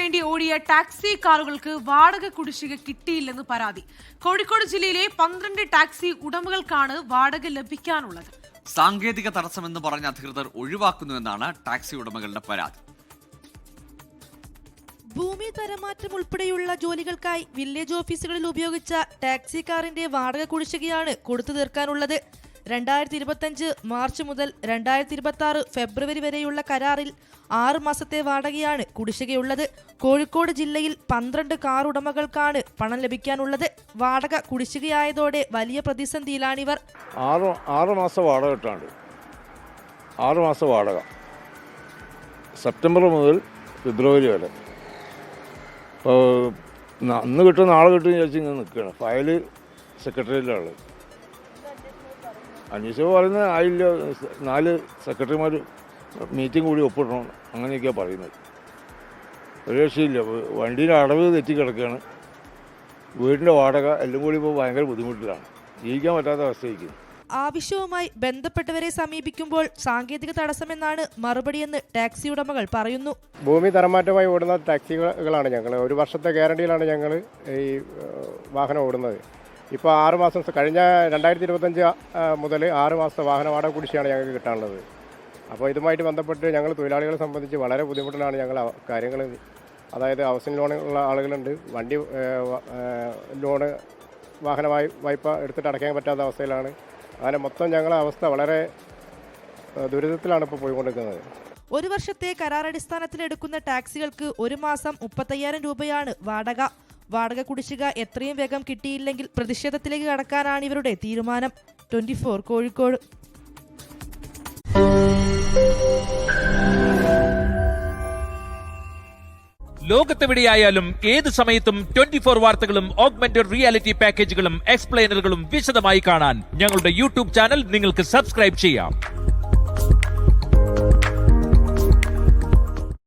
വേണ്ടി ഓടിയ ടാക്സി കാറുകൾക്ക് വാടക കുടിശ്ശിക കിട്ടിയില്ലെന്ന് പരാതി. കോഴിക്കോട് ജില്ലയിലെ 12 ടാക്സി ഉടമകൾക്കാണ് വാടക ലഭിക്കാനുള്ളത്. സാങ്കേതിക തടസ്സമെന്ന് പറഞ്ഞ അധികൃതർ ഒഴിവാക്കുന്നുവെന്നാണ് ടാക്സി ഉടമകളുടെ പരാതി. ഭൂമി തരമാറ്റം ഉൾപ്പെടെയുള്ള ജോലികൾക്കായി വില്ലേജ് ഓഫീസുകളിൽ ഉപയോഗിച്ച ടാക്സി കാറിന്റെ വാടക കുടിശ്ശികയാണ് കൊടുത്തു തീർക്കാനുള്ളത്. 2025 മാർച്ച് മുതൽ 2026 ഫെബ്രുവരി വരെയുള്ള കരാറിൽ 6 മാസത്തെ വാടകയാണ് കുടിശ്ശികയുള്ളത്. കോഴിക്കോട് ജില്ലയിൽ 12 കാർ ഉടമകൾക്കാണ് പണം ലഭിക്കാനുള്ളത്. വാടക കുടിശ്ശികയായതോടെ വലിയ പ്രതിസന്ധിയിലാണിവർ. 6 മാസം വാടക കിട്ടാണ്ട് 6 മാസം വാടക സെപ്റ്റംബർ മുതൽ ഫെബ്രുവരി വരെ. അന്ന് കിട്ടും നാളെ കിട്ടും വിചാരിച്ച് ഇങ്ങനെ നിൽക്കുകയാണ്. ഫയല് സെക്രട്ടറിയിലാണ്. അന്വേഷിച്ചപ്പോൾ പറയുന്നത് ആയില്ല, 4 സെക്രട്ടറിമാർ മീറ്റിംഗ് കൂടി ഒപ്പിടണം, അങ്ങനെയൊക്കെയാണ് പറയുന്നത്. ഒരു രക്ഷയില്ല. വണ്ടീൻ്റെ അടവ് തെറ്റിക്കിടക്കുകയാണ്. വീടിൻ്റെ വാടക എല്ലാം കൂടി ഇപ്പോൾ ഭയങ്കര ബുദ്ധിമുട്ടിലാണ്. ജീവിക്കാൻ പറ്റാത്ത അവസ്ഥയ്ക്ക്. ആവശ്യവുമായി ബന്ധപ്പെട്ടവരെ സമീപിക്കുമ്പോൾ സാങ്കേതിക തടസ്സമെന്നാണ് മറുപടിയെന്ന് ടാക്സി ഉടമകൾ പറയുന്നു. ഭൂമി തരമാറ്റമായി ഓടുന്ന ടാക്സികളാണ് ഞങ്ങൾ. 1 വർഷത്തെ ഗ്യാരണ്ടിയിലാണ് ഞങ്ങൾ ഈ വാഹനം ഓടുന്നത്. ഇപ്പോൾ 6 മാസം കഴിഞ്ഞ 2025 മുതൽ 6 മാസത്തെ വാഹന വാടക കുടിശ്ശികയാണ് ഞങ്ങൾക്ക് കിട്ടാനുള്ളത്. അപ്പോൾ ഇതുമായിട്ട് ബന്ധപ്പെട്ട് ഞങ്ങൾ തൊഴിലാളികളെ സംബന്ധിച്ച് വളരെ ബുദ്ധിമുട്ടിലാണ് ഞങ്ങൾ കാര്യങ്ങൾ. അതായത് ഹൗസിംഗ് ലോണുള്ള ആളുകളുണ്ട്, വണ്ടി ലോണ് വാഹന വായ്പ എടുത്തിട്ട് അടയ്ക്കാൻ പറ്റാത്ത അവസ്ഥയിലാണ്. അങ്ങനെ മൊത്തം ഞങ്ങളുടെ അവസ്ഥ വളരെ ദുരിതത്തിലാണ് ഇപ്പോൾ പോയിക്കൊണ്ടിരിക്കുന്നത്. 1 വർഷത്തെ കരാറടിസ്ഥാനത്തിലെടുക്കുന്ന ടാക്സികൾക്ക് 1 മാസം 35,000 രൂപയാണ് വാടക. വാടക കുടിശ്ശിക എത്രയും വേഗം കിട്ടിയില്ലെങ്കിൽ പ്രതിഷേധത്തിലേക്ക് കടക്കാനാണ് ഇവരുടെ തീരുമാനം. 24 കോഴിക്കോട്. ലോകത്തെവിടെയായാലും ഏത് സമയത്തും 24 വാർത്തകളും ഓഗ്മെന്റഡ് റിയാലിറ്റി പാക്കേജുകളും എക്സ്പ്ലെയിനറുകളും വിശദമായി കാണാൻ ഞങ്ങളുടെ യൂട്യൂബ് ചാനൽ നിങ്ങൾക്ക് സബ്സ്ക്രൈബ് ചെയ്യാം.